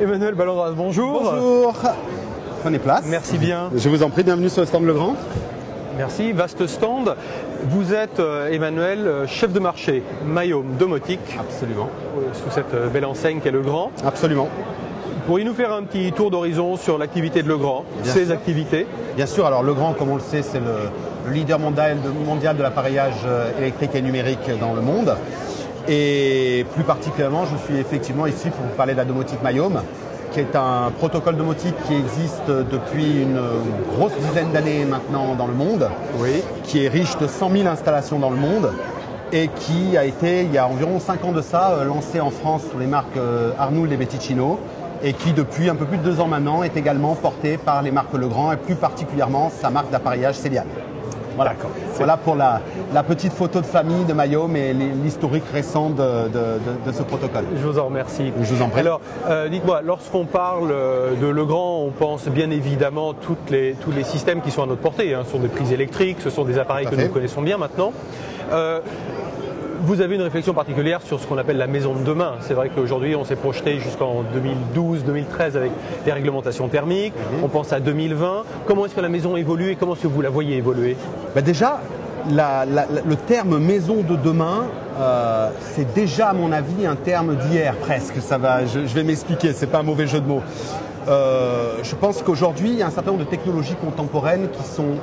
Emmanuel Ballandras, bonjour. Bonjour. Prenez place. Merci bien. Je vous en prie, bienvenue sur le stand Legrand. Merci, vaste stand. Vous êtes, Emmanuel, chef de marché Mayome Domotique. Absolument. Sous cette belle enseigne qu'est Legrand. Absolument. Pourriez-vous nous faire un petit tour d'horizon sur l'activité de Legrand, ses activités? Bien sûr, alors Legrand, comme on le sait, c'est le leader mondial de l'appareillage électrique et numérique dans le monde. Et plus particulièrement, je suis effectivement ici pour vous parler de la domotique Mayome, qui est un protocole domotique qui existe depuis une grosse dizaine d'années maintenant dans le monde, qui est riche de 100 000 installations dans le monde et qui a été, il y a environ 5 ans de ça, lancé en France sous les marques Arnould et Betticino et qui depuis un peu plus de 2 ans maintenant est également porté par les marques Legrand et plus particulièrement sa marque d'appareillage Celian. Voilà pour la petite photo de famille de Mayome et l'historique récent de ce protocole. Je vous en remercie. Je vous en prie. Alors, dites-moi, lorsqu'on parle de Legrand, on pense bien évidemment tous les systèmes qui sont à notre portée. Ce sont des prises électriques, ce sont des appareils que nous connaissons bien maintenant. Vous avez une réflexion particulière sur ce qu'on appelle la maison de demain. C'est vrai qu'aujourd'hui, on s'est projeté jusqu'en 2012-2013 avec des réglementations thermiques. On pense à 2020. Comment est-ce que la maison évolue et comment est-ce que vous la voyez évoluer? Déjà, le terme maison de demain, c'est déjà à mon avis un terme d'hier presque. Ça va, je vais m'expliquer, c'est pas un mauvais jeu de mots. Je pense qu'aujourd'hui, il y a un certain nombre de technologies contemporaines qui sont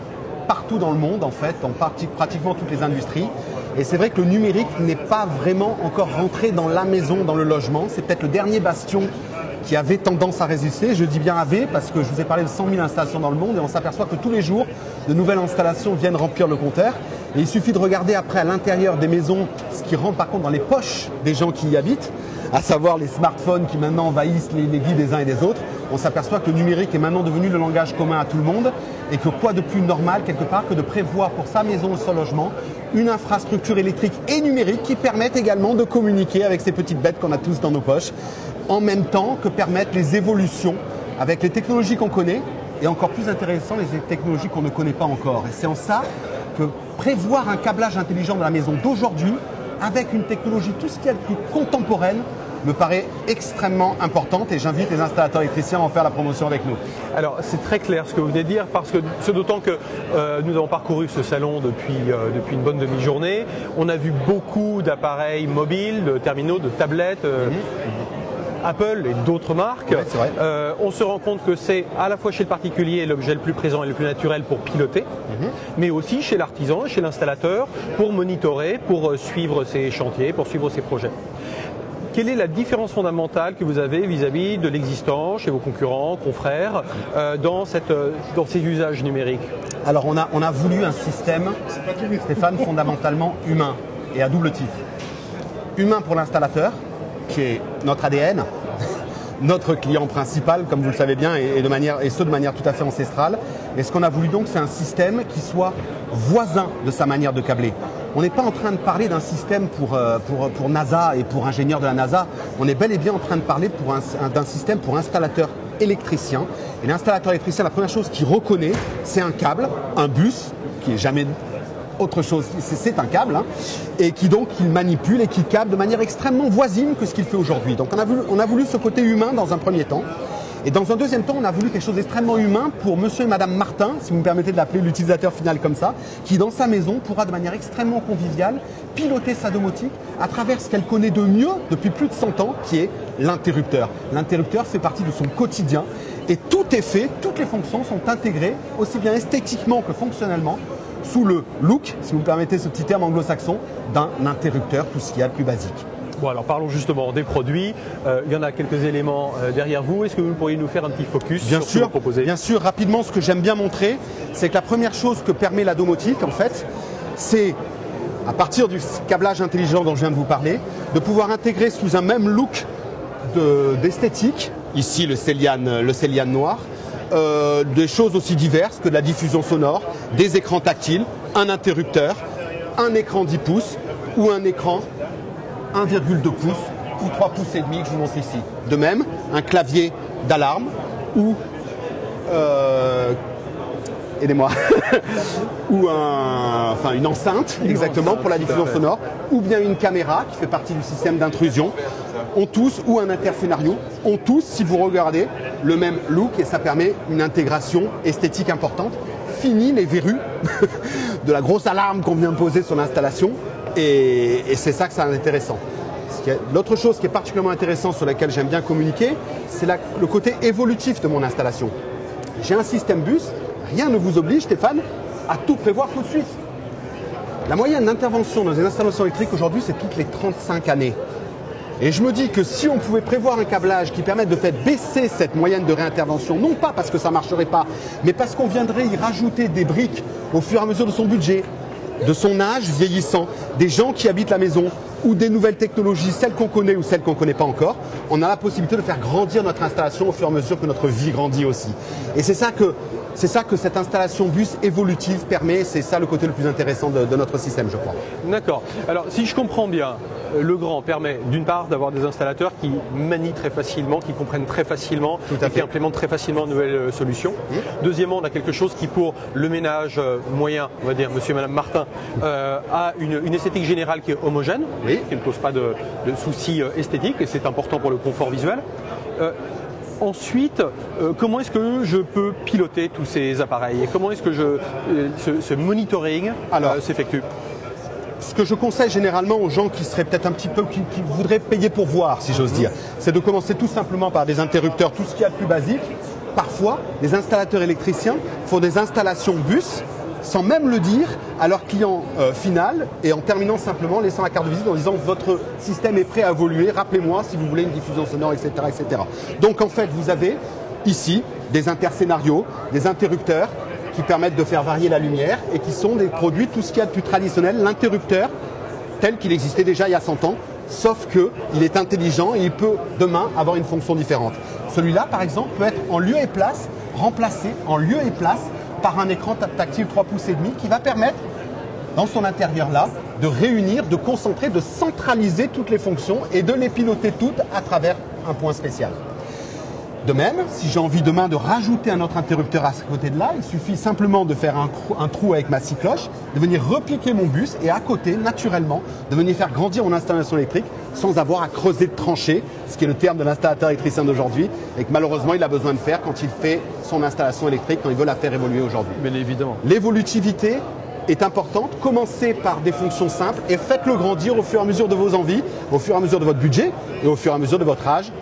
partout dans le monde en fait, dans pratiquement toutes les industries. Et c'est vrai que le numérique n'est pas vraiment encore rentré dans la maison, dans le logement. C'est peut-être le dernier bastion qui avait tendance à résister. Je dis bien avait parce que je vous ai parlé de 100 000 installations dans le monde et on s'aperçoit que tous les jours, de nouvelles installations viennent remplir le compteur. Et il suffit de regarder après à l'intérieur des maisons ce qui rentre par contre dans les poches des gens qui y habitent, à savoir les smartphones qui maintenant envahissent les vies des uns et des autres. On s'aperçoit que le numérique est maintenant devenu le langage commun à tout le monde et que quoi de plus normal quelque part que de prévoir pour sa maison ou son logement une infrastructure électrique et numérique qui permette également de communiquer avec ces petites bêtes qu'on a tous dans nos poches, en même temps que permettent les évolutions avec les technologies qu'on connaît et encore plus intéressant les technologies qu'on ne connaît pas encore. Et c'est en ça que prévoir un câblage intelligent de la maison d'aujourd'hui avec une technologie tout ce qu'il y a de plus contemporaine me paraît extrêmement importante et j'invite les installateurs électriciens à en faire la promotion avec nous. Alors c'est très clair ce que vous venez de dire parce que c'est d'autant que nous avons parcouru ce salon depuis une bonne demi-journée. On a vu beaucoup d'appareils mobiles, de terminaux, de tablettes. Apple et d'autres marques. Ouais, c'est vrai. On se rend compte que c'est à la fois chez le particulier l'objet le plus présent et le plus naturel pour piloter, mais aussi chez l'artisan, chez l'installateur, pour monitorer, pour suivre ses chantiers, pour suivre ses projets. Quelle est la différence fondamentale que vous avez vis-à-vis de l'existant chez vos concurrents, confrères, dans ces usages numériques? Alors on a voulu un système, Stéphane, fondamentalement humain et à double titre. Humain pour l'installateur, qui est notre ADN, notre client principal, comme vous le savez bien, et ce de manière tout à fait ancestrale. Et ce qu'on a voulu donc, c'est un système qui soit voisin de sa manière de câbler. On n'est pas en train de parler d'un système pour NASA et pour ingénieurs de la NASA. On est bel et bien en train de parler d'un système pour installateur électricien. Et l'installateur électricien, la première chose qu'il reconnaît, c'est un câble, un bus, qui n'est jamais autre chose, c'est un câble, et qui donc il manipule et qui câble de manière extrêmement voisine que ce qu'il fait aujourd'hui. Donc on a voulu ce côté humain dans un premier temps. Et dans un deuxième temps, on a voulu quelque chose d'extrêmement humain pour monsieur et madame Martin, si vous me permettez de l'appeler l'utilisateur final comme ça, qui dans sa maison pourra de manière extrêmement conviviale piloter sa domotique à travers ce qu'elle connaît de mieux depuis plus de 100 ans, qui est l'interrupteur. L'interrupteur fait partie de son quotidien et tout est fait, toutes les fonctions sont intégrées, aussi bien esthétiquement que fonctionnellement, sous le look, si vous me permettez ce petit terme anglo-saxon, d'un interrupteur, tout ce qu'il y a de plus basique. Bon, alors parlons justement des produits. Il y en a quelques éléments derrière vous. Est-ce que vous pourriez nous faire un petit focus sur ce que vous proposez? Bien sûr, rapidement, ce que j'aime bien montrer, c'est que la première chose que permet la domotique, en fait, c'est, à partir du câblage intelligent dont je viens de vous parler, de pouvoir intégrer sous un même look d'esthétique, ici le Celian noir, des choses aussi diverses que de la diffusion sonore, des écrans tactiles, un interrupteur, un écran 10 pouces ou un écran 1,2 pouces ou 3 pouces et demi que je vous montre ici. De même, un clavier d'alarme ou aidez-moi, ou une enceinte, exactement, pour la diffusion sonore, ou bien une caméra qui fait partie du système d'intrusion, ont tous, ou un interscénario, ont tous, si vous regardez, le même look et ça permet une intégration esthétique importante. Fini les verrues de la grosse alarme qu'on vient de poser sur l'installation et c'est ça que c'est intéressant. L'autre chose qui est particulièrement intéressante sur laquelle j'aime bien communiquer, c'est le côté évolutif de mon installation. J'ai un système bus, rien ne vous oblige, Stéphane, à tout prévoir tout de suite. La moyenne d'intervention dans une installation électrique aujourd'hui, c'est toutes les 35 années. Et je me dis que si on pouvait prévoir un câblage qui permette de faire baisser cette moyenne de réintervention, non pas parce que ça ne marcherait pas, mais parce qu'on viendrait y rajouter des briques au fur et à mesure de son budget, de son âge vieillissant, des gens qui habitent la maison ou des nouvelles technologies, celles qu'on connaît ou celles qu'on ne connaît pas encore, on a la possibilité de faire grandir notre installation au fur et à mesure que notre vie grandit aussi. Et c'est ça que cette installation bus évolutive permet, c'est ça le côté le plus intéressant de notre système, je crois. D'accord. Alors, si je comprends bien, le grand permet d'une part d'avoir des installateurs qui manient très facilement, qui comprennent très facilement et qui implémentent très facilement de nouvelles solutions. Deuxièmement, on a quelque chose qui, pour le ménage moyen, on va dire monsieur et madame Martin, a une esthétique générale qui est homogène, qui ne pose pas de soucis esthétiques et c'est important pour le confort visuel. Ensuite, comment est-ce que je peux piloter tous ces appareils et comment est-ce que ce monitoring s'effectue? Ce que je conseille généralement aux gens qui seraient peut-être un petit peu, qui voudraient payer pour voir, si j'ose dire, c'est de commencer tout simplement par des interrupteurs, tout ce qu'il y a de plus basique. Parfois, les installateurs électriciens font des installations bus sans même le dire à leur client final et en terminant simplement, laissant la carte de visite en disant votre système est prêt à évoluer, rappelez-moi si vous voulez une diffusion sonore, etc., etc. Donc en fait, vous avez ici des interscénarios, des interrupteurs qui permettent de faire varier la lumière et qui sont des produits, tout ce qu'il y a de plus traditionnel, l'interrupteur tel qu'il existait déjà il y a 100 ans, sauf qu'il est intelligent et il peut demain avoir une fonction différente. Celui-là, par exemple, peut être en lieu et place, remplacé en lieu et place par un écran tactile 3,5 pouces qui va permettre, dans son intérieur-là, de réunir, de concentrer, de centraliser toutes les fonctions et de les piloter toutes à travers un point spécial. De même, si j'ai envie demain de rajouter un autre interrupteur à ce côté de là, il suffit simplement de faire un trou avec ma scie cloche, de venir repiquer mon bus et à côté, naturellement, de venir faire grandir mon installation électrique sans avoir à creuser de tranchées, ce qui est le terme de l'installateur électricien d'aujourd'hui et que malheureusement il a besoin de faire quand il fait son installation électrique, quand il veut la faire évoluer aujourd'hui. Bien évidemment. L'évolutivité est importante. Commencez par des fonctions simples et faites-le grandir au fur et à mesure de vos envies, au fur et à mesure de votre budget et au fur et à mesure de votre âge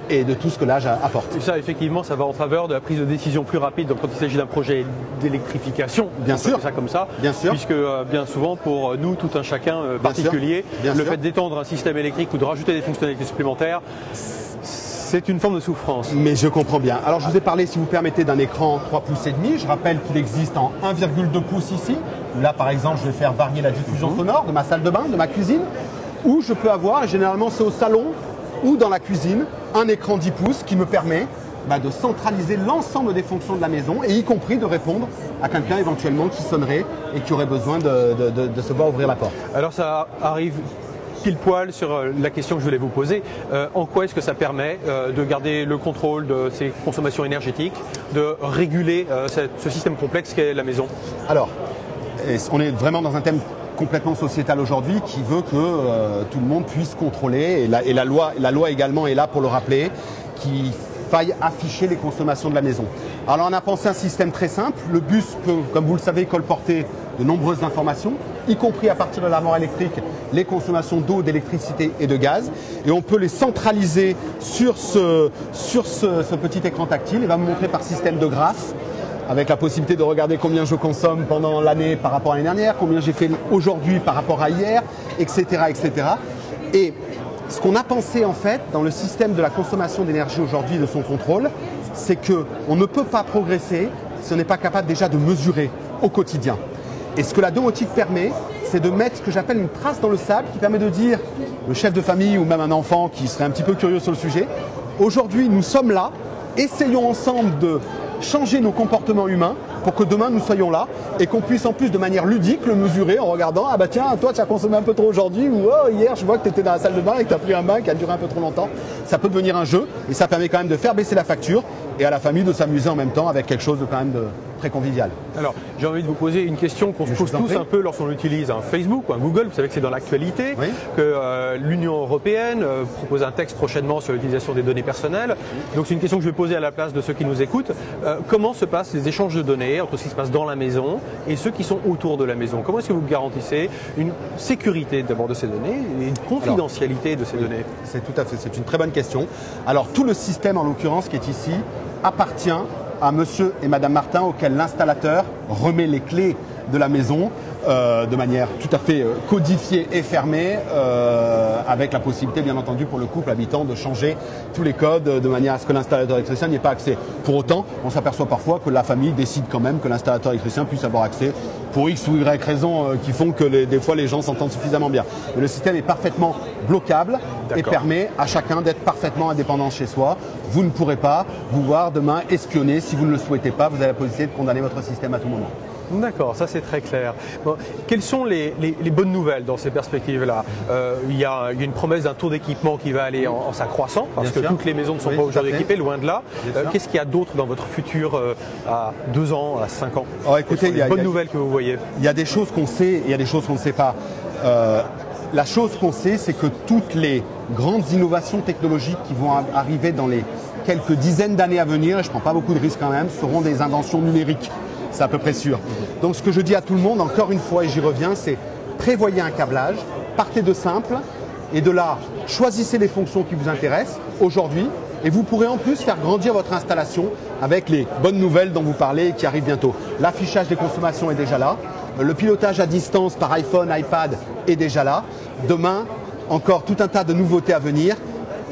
et de tout ce que l'âge apporte. Et ça, effectivement, ça va en faveur de la prise de décision plus rapide donc, quand il s'agit d'un projet d'électrification. Bien sûr. Ça comme ça. Bien sûr. Puisque bien souvent, pour nous, tout un chacun particulier, le fait d'étendre un système électrique ou de rajouter des fonctionnalités supplémentaires, c'est une forme de souffrance. Mais je comprends bien. Alors, je vous ai parlé, si vous permettez, d'un écran 3,5 pouces. Je rappelle qu'il existe en 1,2 pouces ici. Là, par exemple, je vais faire varier la diffusion sonore de ma salle de bain, de ma cuisine. Ou je peux avoir, et généralement c'est au salon, ou dans la cuisine, un écran 10 pouces qui me permet de centraliser l'ensemble des fonctions de la maison et y compris de répondre à quelqu'un éventuellement qui sonnerait et qui aurait besoin de se voir ouvrir la porte. Alors ça arrive pile poil sur la question que je voulais vous poser. En quoi est-ce que ça permet de garder le contrôle de ces consommations énergétiques, de réguler ce système complexe qu'est la maison? Alors, on est vraiment dans un thème complètement sociétal aujourd'hui qui veut que tout le monde puisse contrôler et la loi également est là pour le rappeler qu'il faille afficher les consommations de la maison. Alors on a pensé un système très simple. Le bus peut, comme vous le savez, colporter de nombreuses informations, y compris à partir de l'armoire électrique, les consommations d'eau, d'électricité et de gaz. Et on peut les centraliser sur ce petit écran tactile. Il va me montrer par système de graphes, avec la possibilité de regarder combien je consomme pendant l'année par rapport à l'année dernière, combien j'ai fait aujourd'hui par rapport à hier, etc., etc. Et ce qu'on a pensé en fait dans le système de la consommation d'énergie aujourd'hui, de son contrôle, c'est qu'on ne peut pas progresser si on n'est pas capable déjà de mesurer au quotidien. Et ce que la domotique permet, c'est de mettre ce que j'appelle une trace dans le sable qui permet de dire, le chef de famille ou même un enfant qui serait un petit peu curieux sur le sujet, aujourd'hui nous sommes là, essayons ensemble de changer nos comportements humains pour que demain nous soyons là et qu'on puisse en plus de manière ludique le mesurer en regardant ah bah tiens toi tu as consommé un peu trop aujourd'hui ou oh, hier je vois que tu étais dans la salle de bain et que tu as pris un bain qui a duré un peu trop longtemps. Ça peut devenir un jeu et ça permet quand même de faire baisser la facture et à la famille de s'amuser en même temps avec quelque chose de quand même très convivial. Alors, j'ai envie de vous poser une question qu'on se pose tous un peu lorsqu'on utilise un Facebook ou un Google. Vous savez que c'est dans l'actualité, que l'Union européenne propose un texte prochainement sur l'utilisation des données personnelles. Donc, c'est une question que je vais poser à la place de ceux qui nous écoutent. Comment se passent les échanges de données entre ce qui se passe dans la maison et ceux qui sont autour de la maison? Comment est-ce que vous garantissez une sécurité d'abord de ces données et une confidentialité de ces données? C'est tout à fait, c'est une très bonne question. Alors, tout le système, en l'occurrence, qui est ici, appartient à monsieur et madame Martin, auquel l'installateur remet les clés de la maison de manière tout à fait codifiée et fermée, avec la possibilité bien entendu pour le couple habitant de changer tous les codes de manière à ce que l'installateur électricien n'y ait pas accès. Pour autant, on s'aperçoit parfois que la famille décide quand même que l'installateur électricien puisse avoir accès pour X ou Y raisons qui font que des fois les gens s'entendent suffisamment bien. Mais le système est parfaitement bloquable et permet à chacun d'être parfaitement indépendant chez soi. Vous ne pourrez pas vous voir demain espionner si vous ne le souhaitez pas. Vous avez la possibilité de condamner votre système à tout moment. D'accord, ça c'est très clair. Bon, quelles sont les bonnes nouvelles dans ces perspectives-là? Il y a une promesse d'un taux d'équipement qui va aller en s'accroissant, parce que toutes les maisons ne sont pas aujourd'hui équipées, loin de là. Qu'est-ce qu'il y a d'autre dans votre futur à 2 ans, à 5 ans? Alors, écoutez, il y a des bonnes nouvelles que vous voyez. Il y a des choses qu'on sait et il y a des choses qu'on ne sait pas. La chose qu'on sait, c'est que toutes les grandes innovations technologiques qui vont arriver dans les quelques dizaines d'années à venir, et je ne prends pas beaucoup de risques quand même, seront des inventions numériques. C'est à peu près sûr. Donc ce que je dis à tout le monde, encore une fois, et j'y reviens, c'est prévoyez un câblage, partez de simple, et de là, choisissez les fonctions qui vous intéressent aujourd'hui, et vous pourrez en plus faire grandir votre installation avec les bonnes nouvelles dont vous parlez et qui arrivent bientôt. L'affichage des consommations est déjà là, le pilotage à distance par iPhone, iPad est déjà là. Demain, encore tout un tas de nouveautés à venir.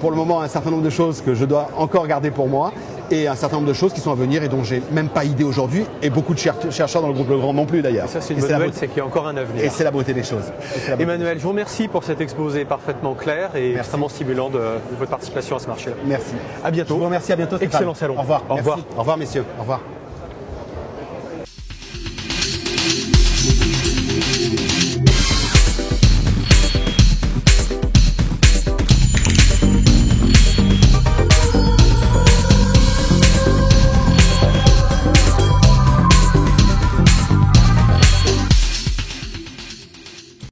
Pour le moment, un certain nombre de choses que je dois encore garder pour moi. Et un certain nombre de choses qui sont à venir et dont j'ai même pas idée aujourd'hui, et beaucoup de chercheurs dans le groupe Legrand non plus d'ailleurs. Ça c'est une bonne nouvelle, c'est qu'il y a encore un avenir. Et c'est la beauté des choses. Emmanuel, je vous remercie pour cet exposé parfaitement clair et extrêmement stimulant de votre participation à ce marché-là. Merci. À bientôt. Je vous remercie, à bientôt. Excellent salon. Au revoir. Au revoir. Au revoir messieurs. Au revoir.